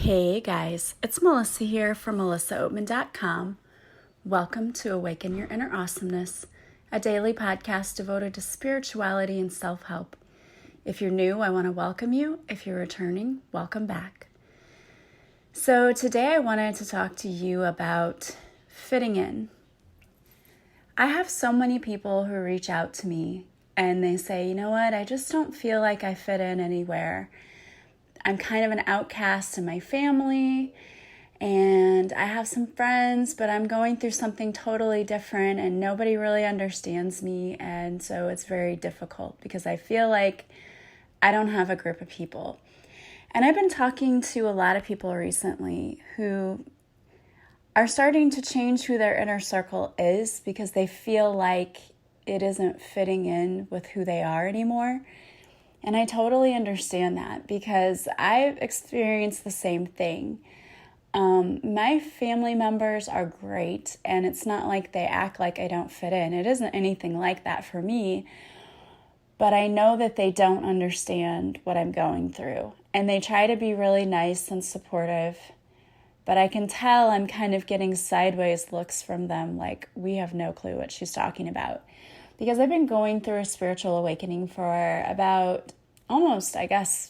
Hey guys, it's Melissa here from melissaoatman.com. Welcome to Awaken Your Inner Awesomeness, a daily podcast devoted to spirituality and self-help. If you're new, I want to welcome you. If you're returning, welcome back. So today I wanted to talk to you about fitting in. I have so many people who reach out to me and they say, you know what, I just don't feel like I fit in anywhere. I'm kind of an outcast in my family, and I have some friends, but I'm going through something totally different, and nobody really understands me, and so it's very difficult because I feel like I don't have a group of people. And I've been talking to a lot of people recently who are starting to change who their inner circle is because they feel like it isn't fitting in with who they are anymore. And I totally understand that because I've experienced the same thing. My family members are great, and it's not like they act like I don't fit in. It isn't anything like that for me, but I know that they don't understand what I'm going through. And they try to be really nice and supportive, but I can tell I'm kind of getting sideways looks from them, like we have no clue what she's talking about. Because I've been going through a spiritual awakening for about almost,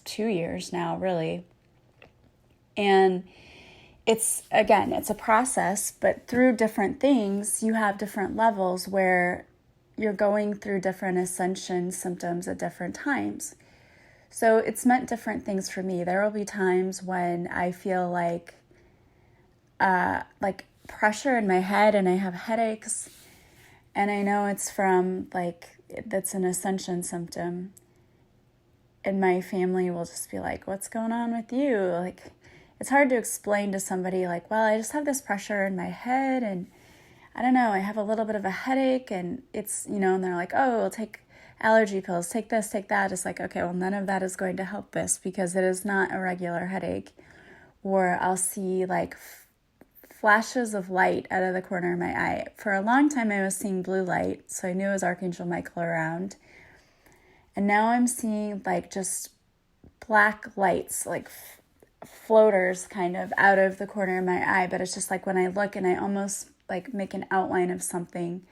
2 years now, really. And it's a process, but through different things, you have different levels where you're going through different ascension symptoms at different times. So it's meant different things for me. There will be times when I feel like pressure in my head and I have headaches. And I know it's from, that's an ascension symptom. And my family will just be like, what's going on with you? It's hard to explain to somebody, well, I just have this pressure in my head, and I don't know, I have a little bit of a headache, and it's, and they're like, oh, we'll take allergy pills, take this, take that. It's like, okay, well, none of that is going to help this because it is not a regular headache. Or I'll see, flashes of light out of the corner of my eye. For a long time, I was seeing blue light, so I knew it was Archangel Michael around. And now I'm seeing, just black lights, floaters kind of out of the corner of my eye. But it's just when I look and I almost, make an outline of something.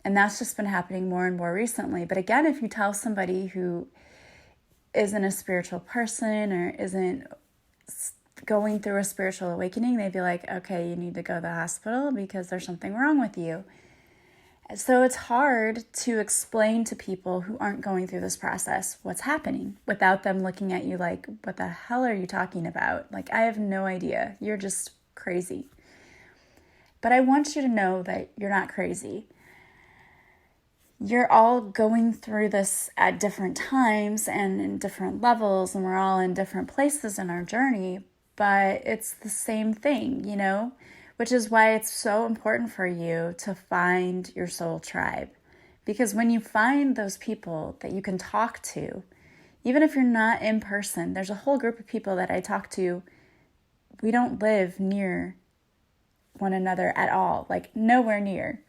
And that's just been happening more and more recently. But again, if you tell somebody who isn't a spiritual person or isn't going through a spiritual awakening, they'd be like, okay, you need to go to the hospital because there's something wrong with you. So it's hard to explain to people who aren't going through this process what's happening without them looking at you like, what the hell are you talking about? I have no idea. You're just crazy. But I want you to know that you're not crazy. You're all going through this at different times and in different levels, and we're all in different places in our journey. But it's the same thing, which is why it's so important for you to find your soul tribe. Because when you find those people that you can talk to, even if you're not in person, there's a whole group of people that I talk to. We don't live near one another at all, nowhere near.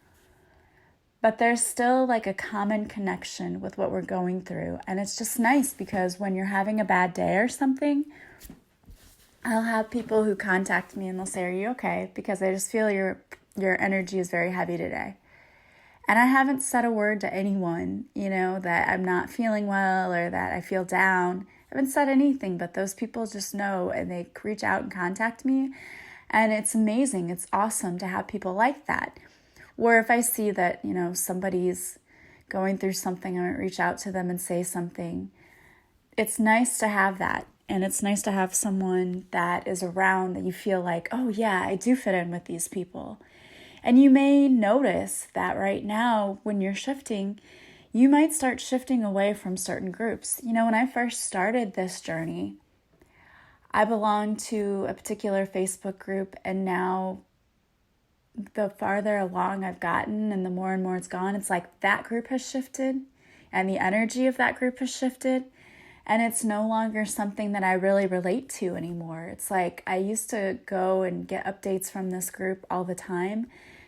But there's still a common connection with what we're going through. And it's just nice because when you're having a bad day or something, I'll have people who contact me and they'll say, are you okay? Because I just feel your energy is very heavy today. And I haven't said a word to anyone, that I'm not feeling well or that I feel down. I haven't said anything, but those people just know and they reach out and contact me. And it's amazing. It's awesome to have people like that. Or if I see that, somebody's going through something, I might reach out to them and say something. It's nice to have that. And it's nice to have someone that is around that you feel like, oh yeah, I do fit in with these people. And you may notice that right now when you're shifting, you might start shifting away from certain groups. When I first started this journey, I belonged to a particular Facebook group, and now the farther along I've gotten and the more and more it's gone, it's like that group has shifted and the energy of that group has shifted. And it's no longer something that I really relate to anymore. It's like I used to go and get updates from this group all the time.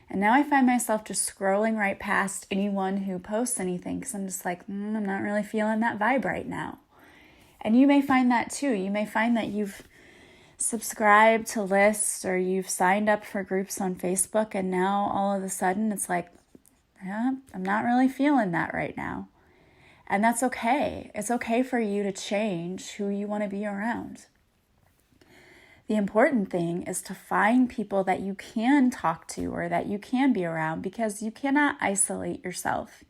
And now I find myself just scrolling right past anyone who posts anything because I'm just like, I'm not really feeling that vibe right now. And you may find that too. You may find that you've subscribed to lists or you've signed up for groups on Facebook, and now all of a sudden it's like, yeah, I'm not really feeling that right now. And that's okay. It's okay for you to change who you want to be around. The important thing is to find people that you can talk to or that you can be around, because you cannot isolate yourself.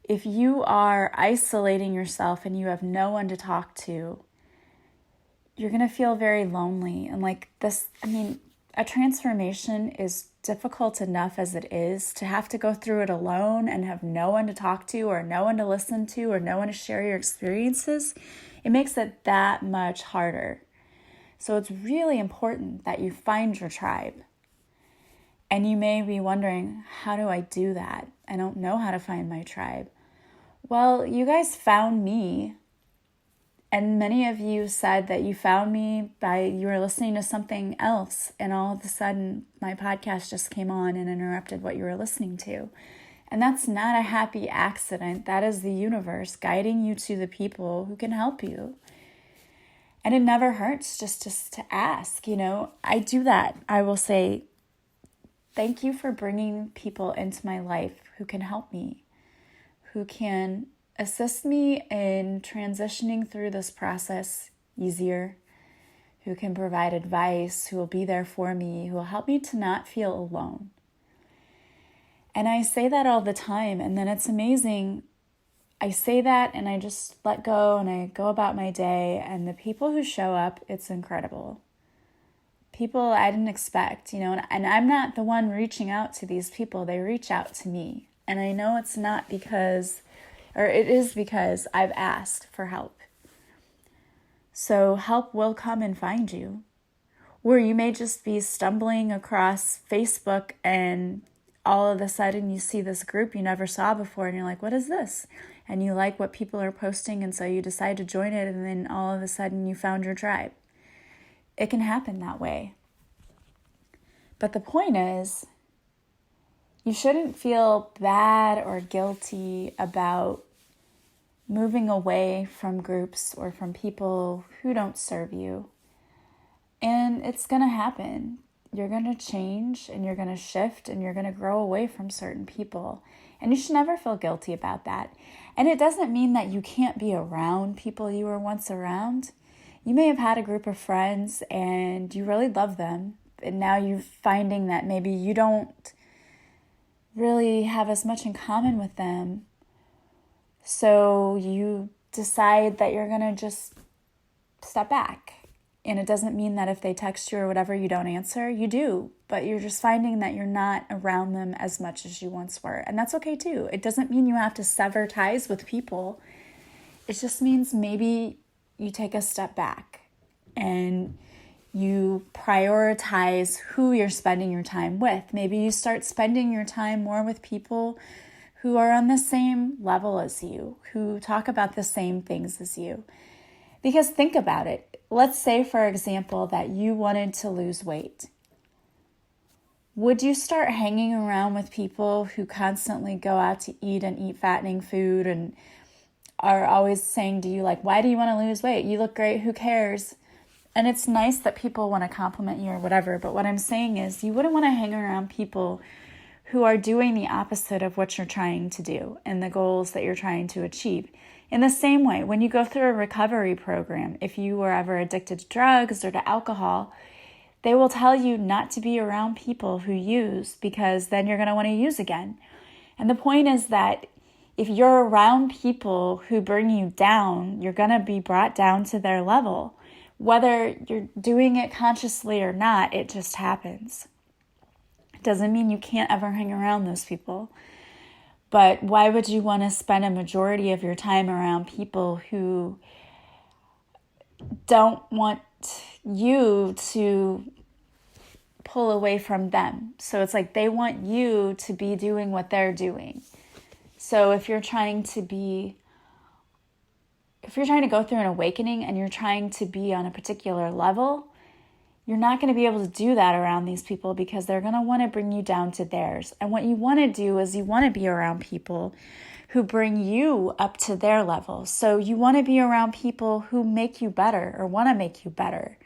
If you are isolating yourself and you have no one to talk to, you're going to feel very lonely. And like this, a transformation is difficult enough as it is. To have to go through it alone and have no one to talk to or no one to listen to or no one to share your experiences, it makes it that much harder. So it's really important that you find your tribe. And you may be wondering, how do I do that? I don't know how to find my tribe. Well, you guys found me. And many of you said that you found me by you were listening to something else, and all of a sudden my podcast just came on and interrupted what you were listening to. And that's not a happy accident. That is the universe guiding you to the people who can help you. And it never hurts just to ask. I do that. I will say, thank you for bringing people into my life who can help me, who can assist me in transitioning through this process easier, who can provide advice, who will be there for me, who will help me to not feel alone. And I say that all the time, and then it's amazing. I say that and I just let go and I go about my day, and the people who show up, it's incredible. People I didn't expect, and I'm not the one reaching out to these people. They reach out to me. And I know it's not because, or it is because I've asked for help. So help will come and find you. Or you may just be stumbling across Facebook and all of a sudden you see this group you never saw before and you're like, what is this? And you like what people are posting, and so you decide to join it, and then all of a sudden you found your tribe. It can happen that way. But the point is, you shouldn't feel bad or guilty about moving away from groups or from people who don't serve you. And it's going to happen. You're going to change and you're going to shift and you're going to grow away from certain people. And you should never feel guilty about that. And it doesn't mean that you can't be around people you were once around. You may have had a group of friends and you really love them, and now you're finding that maybe you don't really have as much in common with them. So you decide that you're going to just step back. And it doesn't mean that if they text you or whatever, you don't answer. You do, but you're just finding that you're not around them as much as you once were. And that's okay too. It doesn't mean you have to sever ties with people. It just means maybe you take a step back and you prioritize who you're spending your time with. Maybe you start spending your time more with people who are on the same level as you, who talk about the same things as you. Because think about it. Let's say, for example, that you wanted to lose weight. Would you start hanging around with people who constantly go out to eat and eat fattening food and are always saying to you, like, why do you want to lose weight? You look great. Who cares? And it's nice that people want to compliment you or whatever. But what I'm saying is you wouldn't want to hang around people who are doing the opposite of what you're trying to do and the goals that you're trying to achieve. In the same way, when you go through a recovery program, if you were ever addicted to drugs or to alcohol, they will tell you not to be around people who use, because then you're going to want to use again. And the point is that if you're around people who bring you down, you're going to be brought down to their level. Whether you're doing it consciously or not, it just happens. It doesn't mean you can't ever hang around those people. But why would you want to spend a majority of your time around people who don't want you to pull away from them? So it's like they want you to be doing what they're doing. So if you're trying to go through an awakening and you're trying to be on a particular level, you're not going to be able to do that around these people, because they're going to want to bring you down to theirs. And what you want to do is you want to be around people who bring you up to their level. So you want to be around people who make you better or want to make you better.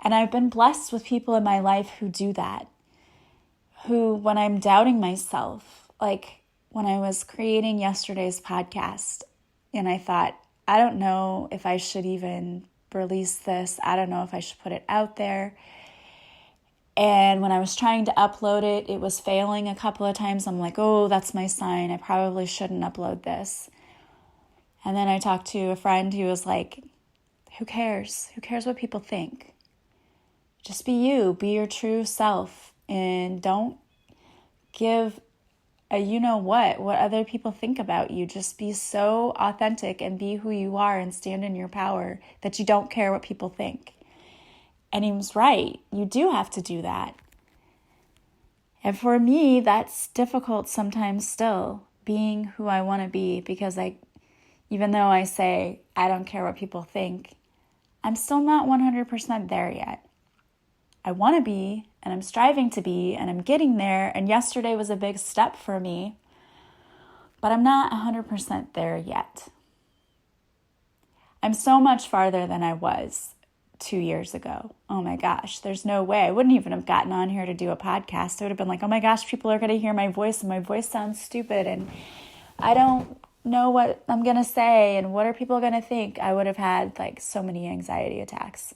And I've been blessed with people in my life who do that, who, when I'm doubting myself, like when I was creating yesterday's podcast, and I thought, I don't know if I should even release this. I don't know if I should put it out there. And when I was trying to upload it, it was failing a couple of times. I'm like, oh, that's my sign. I probably shouldn't upload this. And then I talked to a friend who was like, who cares? Who cares what people think? Just be you, be your true self, and don't give a what other people think about you. Just be so authentic and be who you are and stand in your power that you don't care what people think. And he was right. You do have to do that. And for me, that's difficult sometimes still, being who I want to be, because even though I say I don't care what people think, I'm still not 100% there yet. I want to be, and I'm striving to be, and I'm getting there. And yesterday was a big step for me, but I'm not 100% there yet. I'm so much farther than I was 2 years ago. Oh my gosh, there's no way. I wouldn't even have gotten on here to do a podcast. I would have been like, oh my gosh, people are going to hear my voice, and my voice sounds stupid, and I don't know what I'm going to say, and what are people going to think? I would have had like so many anxiety attacks.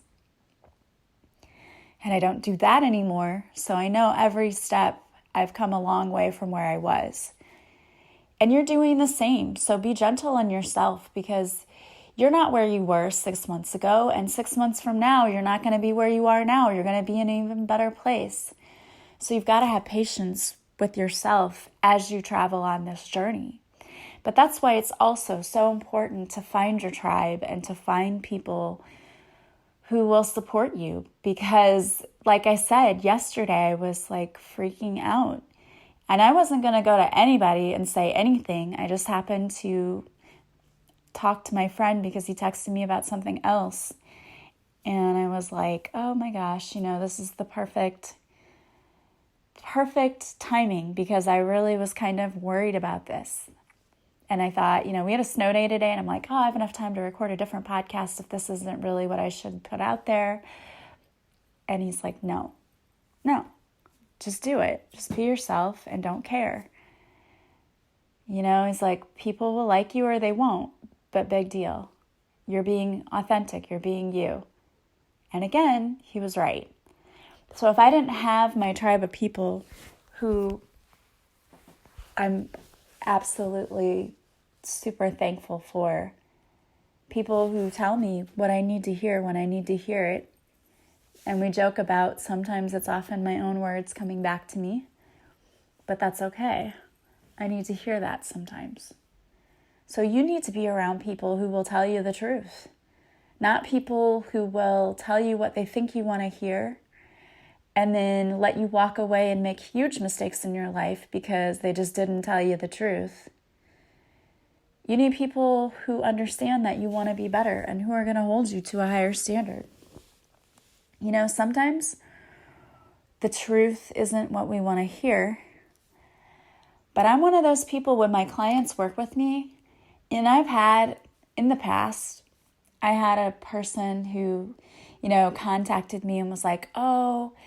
And I don't do that anymore. So I know every step I've come a long way from where I was. And you're doing the same. So be gentle on yourself, because you're not where you were 6 months ago. And 6 months from now, you're not going to be where you are now. You're going to be in an even better place. So you've got to have patience with yourself as you travel on this journey. But that's why it's also so important to find your tribe and to find people who will support you. Because like I said, yesterday I was like freaking out. And I wasn't going to go to anybody and say anything. I just happened to talk to my friend because he texted me about something else. And I was like, oh my gosh, this is the perfect timing, because I really was kind of worried about this. And I thought, we had a snow day today, and I'm like, oh, I have enough time to record a different podcast if this isn't really what I should put out there. And he's like, no, just do it. Just be yourself and don't care. He's like, people will like you or they won't, but big deal. You're being authentic. You're being you. And again, he was right. So if I didn't have my tribe of people who I'm absolutely super thankful for, people who tell me what I need to hear when I need to hear it. And we joke about sometimes it's often my own words coming back to me, but that's okay. I need to hear that sometimes. So you need to be around people who will tell you the truth, not people who will tell you what they think you want to hear and then let you walk away and make huge mistakes in your life because they just didn't tell you the truth. You need people who understand that you want to be better and who are going to hold you to a higher standard. Sometimes the truth isn't what we want to hear, but I'm one of those people when my clients work with me, and I've had in the past, I had a person who, contacted me and was like, I'm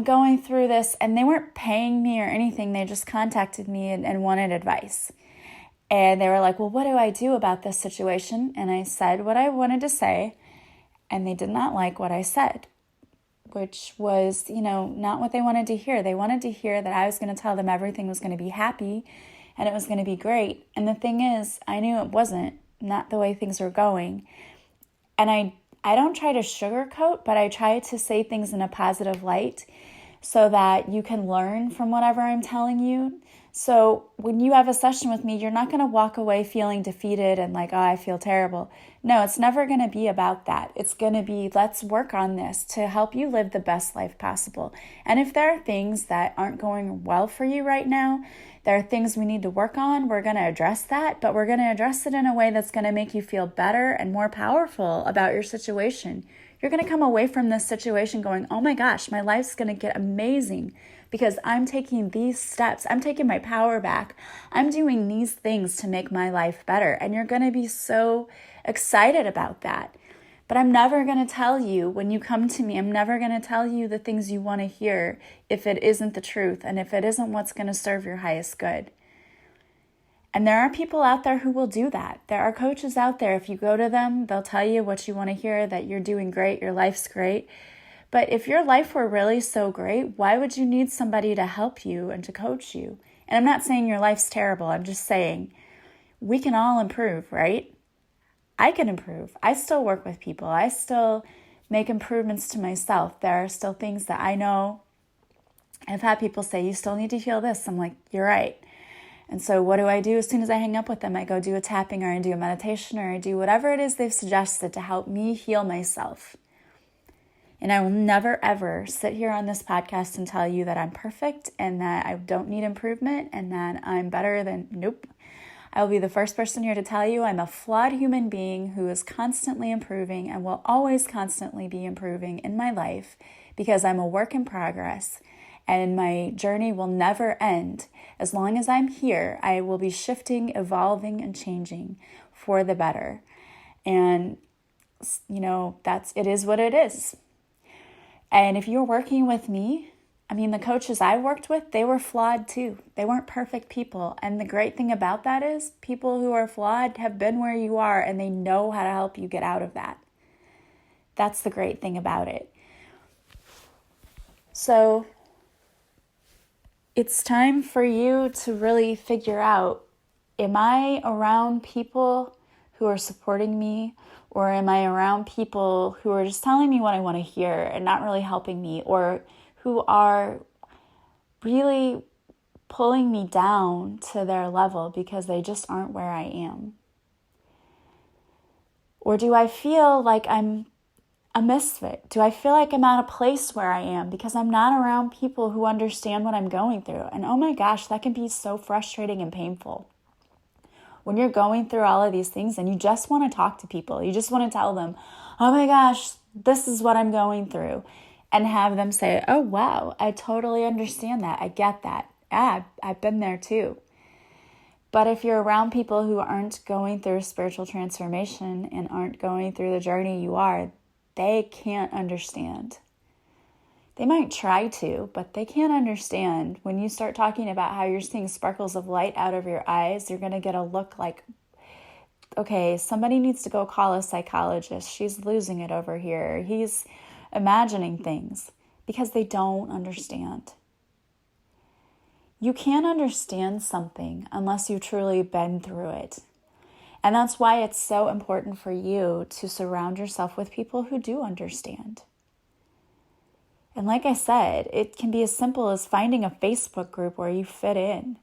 going through this, and they weren't paying me or anything. They just contacted me and wanted advice. And they were like, well, what do I do about this situation? And I said what I wanted to say, and they did not like what I said, which was, not what they wanted to hear. They wanted to hear that I was going to tell them everything was going to be happy and it was going to be great. And the thing is, I knew it wasn't, not the way things were going. And I don't try to sugarcoat, but I try to say things in a positive light so that you can learn from whatever I'm telling you. So when you have a session with me, you're not going to walk away feeling defeated and like, oh, I feel terrible. No, it's never going to be about that. It's going to be, let's work on this to help you live the best life possible. And if there are things that aren't going well for you right now, there are things we need to work on. We're going to address that, but we're going to address it in a way that's going to make you feel better and more powerful about your situation. You're going to come away from this situation going, oh my gosh, my life's going to get amazing because I'm taking these steps. I'm taking my power back. I'm doing these things to make my life better. And you're going to be so excited about that But I'm never going to tell you, when you come to me, I'm never going to tell you the things you want to hear if it isn't the truth and if it isn't what's going to serve your highest good. And there are people out there who will do that. There are coaches out there, if you go to them, they'll tell you what you want to hear, that you're doing great, your life's great. But if your life were really so great, why would you need somebody to help you and to coach you? And I'm not saying your life's terrible. I'm just saying we can all improve, right? I can improve. I still work with people. I still make improvements to myself. There are still things that I know. I've had people say, you still need to heal this. I'm like, you're right. And so what do? As soon as I hang up with them, I go do a tapping, or I do a meditation, or I do whatever it is they've suggested to help me heal myself. And I will never, ever sit here on this podcast and tell you that I'm perfect and that I don't need improvement and that I'm better than, nope. I will be the first person here to tell you I'm a flawed human being who is constantly improving and will always constantly be improving in my life because I'm a work in progress and my journey will never end. As long as I'm here, I will be shifting, evolving, and changing for the better. And, it is what it is. And if you're working with me, the coaches I worked with, they were flawed too. They weren't perfect people. And the great thing about that is people who are flawed have been where you are and they know how to help you get out of that. That's the great thing about it. So it's time for you to really figure out, am I around people who are supporting me, or am I around people who are just telling me what I want to hear and not really helping me, or who are really pulling me down to their level because they just aren't where I am? Or do I feel like I'm a misfit? Do I feel like I'm at a place where I am because I'm not around people who understand what I'm going through? And oh my gosh, that can be so frustrating and painful. When you're going through all of these things and you just want to talk to people, you just want to tell them, oh my gosh, this is what I'm going through. And have them say, oh, wow, I totally understand that. I get that. I've been there too. But if you're around people who aren't going through spiritual transformation and aren't going through the journey you are, they can't understand. They might try to, but they can't understand. When you start talking about how you're seeing sparkles of light out of your eyes, you're going to get a look like, okay, somebody needs to go call a psychologist. She's losing it over here. He's imagining things, because they don't understand. You can't understand something unless you've truly been through it. And that's why it's so important for you to surround yourself with people who do understand. And like I said, it can be as simple as finding a Facebook group where you fit in.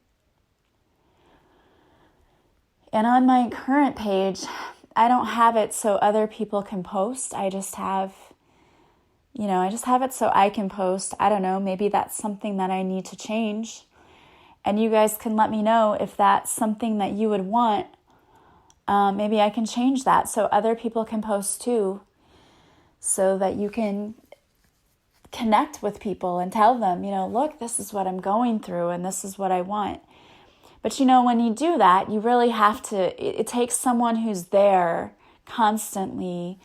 And on my current page, I don't have it so other people can post. I just have it so I can post. I don't know, maybe that's something that I need to change. And you guys can let me know if that's something that you would want. Maybe I can change that so other people can post too, so that you can connect with people and tell them, look, this is what I'm going through and this is what I want. But when you do that, you really have to, it takes someone who's there constantly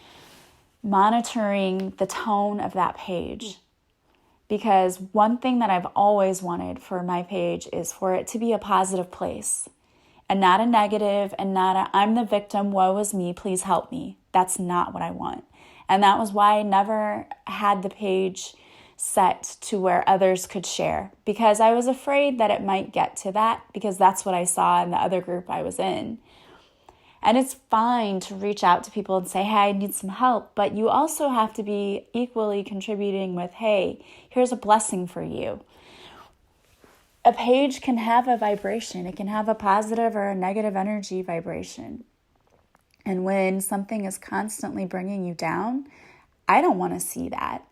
monitoring the tone of that page. Because one thing that I've always wanted for my page is for it to be a positive place and not a negative and not a, I'm the victim, woe is me, please help me. That's not what I want. And that was why I never had the page set to where others could share, because I was afraid that it might get to that, because that's what I saw in the other group I was in. And it's fine to reach out to people and say, hey, I need some help. But you also have to be equally contributing with, hey, here's a blessing for you. A page can have a vibration. It can have a positive or a negative energy vibration. And when something is constantly bringing you down, I don't want to see that.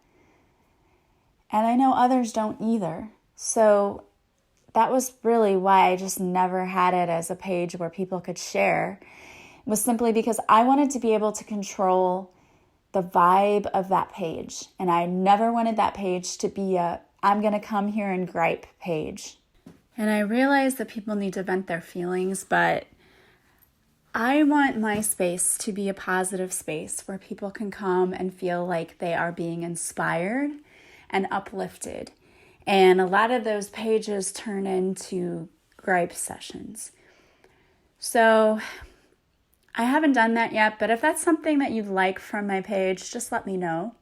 And I know others don't either. So that was really why I just never had it as a page where people could share. It was simply because I wanted to be able to control the vibe of that page. And I never wanted that page to be a, I'm going to come here and gripe page. And I realize that people need to vent their feelings, but I want my space to be a positive space where people can come and feel like they are being inspired and uplifted. And a lot of those pages turn into gripe sessions. So I haven't done that yet, but if that's something that you'd like from my page, just let me know.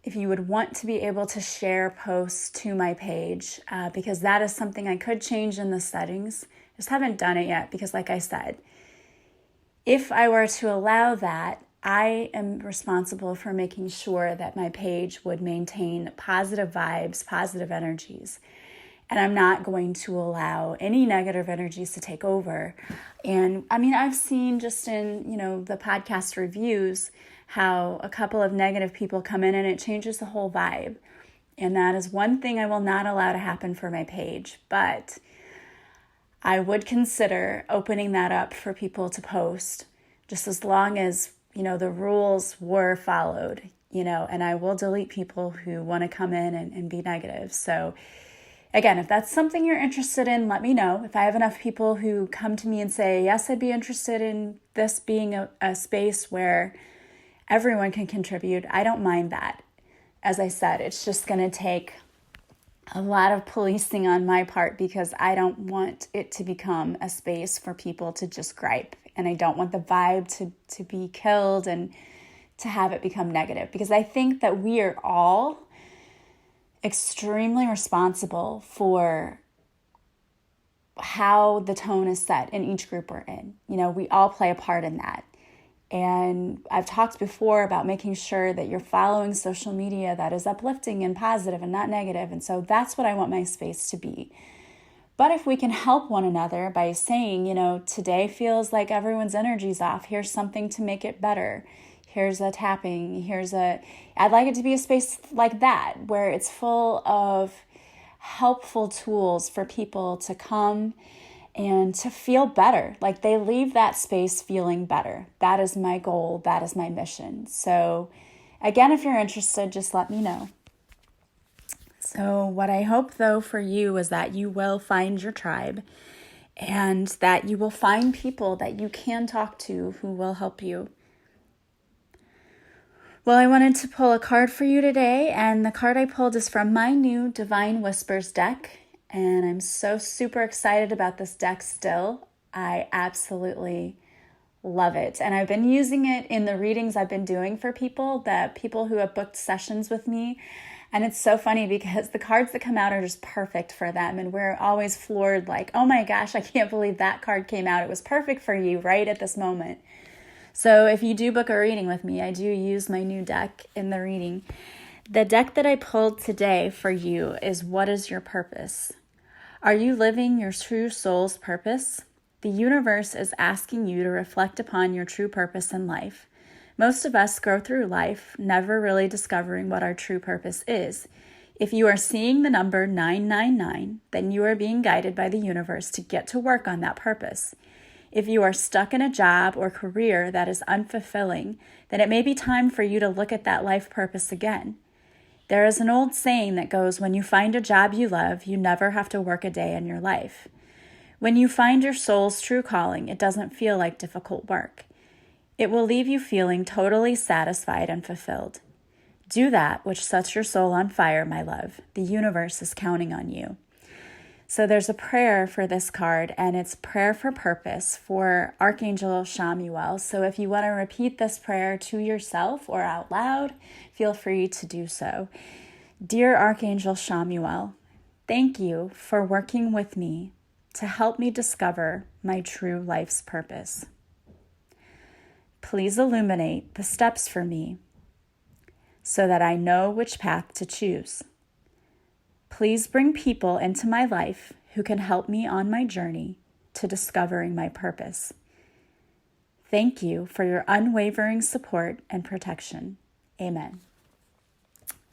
If you would want to be able to share posts to my page, because that is something I could change in the settings. Just haven't done it yet because, like I said, if I were to allow that, I am responsible for making sure that my page would maintain positive vibes, positive energies. And I'm not going to allow any negative energies to take over. And I mean, I've seen just in, the podcast reviews how a couple of negative people come in and it changes the whole vibe. And that is one thing I will not allow to happen for my page. But I would consider opening that up for people to post, just as long as, the rules were followed, and I will delete people who want to come in and be negative. So again, if that's something you're interested in, let me know. If I have enough people who come to me and say, yes, I'd be interested in this being a space where everyone can contribute, I don't mind that. As I said, it's just going to take a lot of policing on my part because I don't want it to become a space for people to just gripe. And I don't want the vibe to be killed and to have it become negative. Because I think that we are all extremely responsible for how the tone is set in each group we're in. We all play a part in that. And I've talked before about making sure that you're following social media that is uplifting and positive and not negative. And so that's what I want my space to be. But if we can help one another by saying, today feels like everyone's energy's off. Here's something to make it better. Here's a tapping. I'd like it to be a space like that where it's full of helpful tools for people to come and to feel better, like they leave that space feeling better. That is my goal. That is my mission. So again, if you're interested, just let me know. So what I hope, though, for you is that you will find your tribe and that you will find people that you can talk to who will help you. Well, I wanted to pull a card for you today, and the card I pulled is from my new Divine Whispers deck. And I'm so super excited about this deck still. I absolutely love it. And I've been using it in the readings I've been doing for people who have booked sessions with me. And it's so funny because the cards that come out are just perfect for them. And we're always floored like, oh my gosh, I can't believe that card came out. It was perfect for you right at this moment. So if you do book a reading with me, I do use my new deck in the reading. The deck that I pulled today for you is What is Your Purpose? Are you living your true soul's purpose? The universe is asking you to reflect upon your true purpose in life. Most of us go through life never really discovering what our true purpose is. If you are seeing the number 999, then you are being guided by the universe to get to work on that purpose. If you are stuck in a job or career that is unfulfilling, then it may be time for you to look at that life purpose again. There is an old saying that goes, when you find a job you love, you never have to work a day in your life. When you find your soul's true calling, it doesn't feel like difficult work. It will leave you feeling totally satisfied and fulfilled. Do that which sets your soul on fire, my love. The universe is counting on you. So there's a prayer for this card, and it's prayer for purpose for Archangel Chamuel. So if you want to repeat this prayer to yourself or out loud, feel free to do so. Dear Archangel Chamuel, thank you for working with me to help me discover my true life's purpose. Please illuminate the steps for me so that I know which path to choose. Please bring people into my life who can help me on my journey to discovering my purpose. Thank you for your unwavering support and protection. Amen.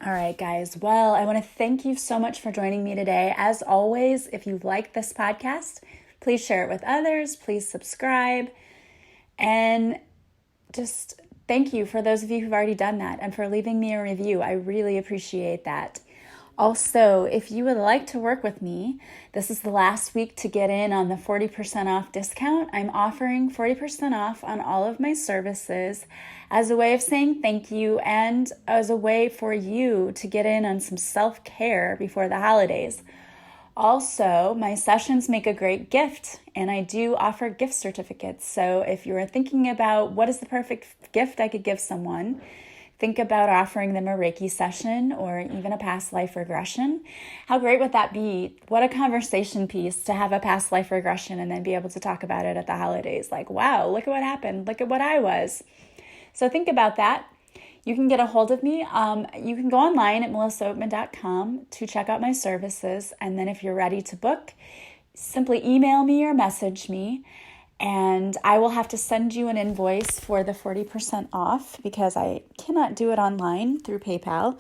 All right, guys. Well, I want to thank you so much for joining me today. As always, if you like this podcast, please share it with others. Please subscribe. And just thank you for those of you who've already done that and for leaving me a review. I really appreciate that. Also, if you would like to work with me, this is the last week to get in on the 40% off discount. I'm offering 40% off on all of my services as a way of saying thank you and as a way for you to get in on some self-care before the holidays. Also, my sessions make a great gift, and I do offer gift certificates. So if you're thinking about what is the perfect gift I could give someone, think about offering them a Reiki session or even a past life regression. How great would that be? What a conversation piece to have a past life regression and then be able to talk about it at the holidays. Like, wow, look at what happened. Look at what I was. So think about that. You can get a hold of me. You can go online at melissaoatman.com to check out my services. And then if you're ready to book, simply email me or message me. And I will have to send you an invoice for the 40% off because I cannot do it online through PayPal.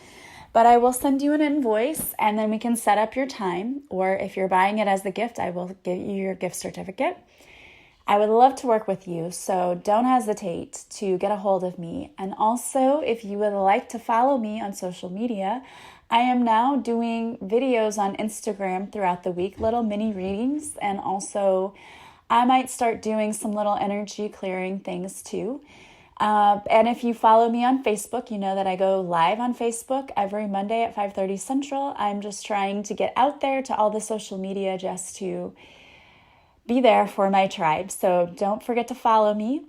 But I will send you an invoice and then we can set up your time. Or if you're buying it as the gift, I will give you your gift certificate. I would love to work with you, so don't hesitate to get a hold of me. And also, if you would like to follow me on social media, I am now doing videos on Instagram throughout the week, little mini readings, and also I might start doing some little energy clearing things too. And if you follow me on Facebook, you know that I go live on Facebook every Monday at 5:30 Central. I'm just trying to get out there to all the social media just to be there for my tribe. So don't forget to follow me.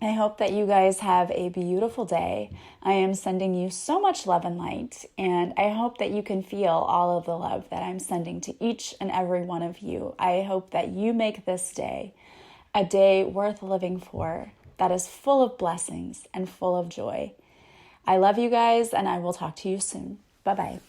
I hope that you guys have a beautiful day. I am sending you so much love and light, and I hope that you can feel all of the love that I'm sending to each and every one of you. I hope that you make this day a day worth living for, that is full of blessings and full of joy. I love you guys, and I will talk to you soon. Bye-bye.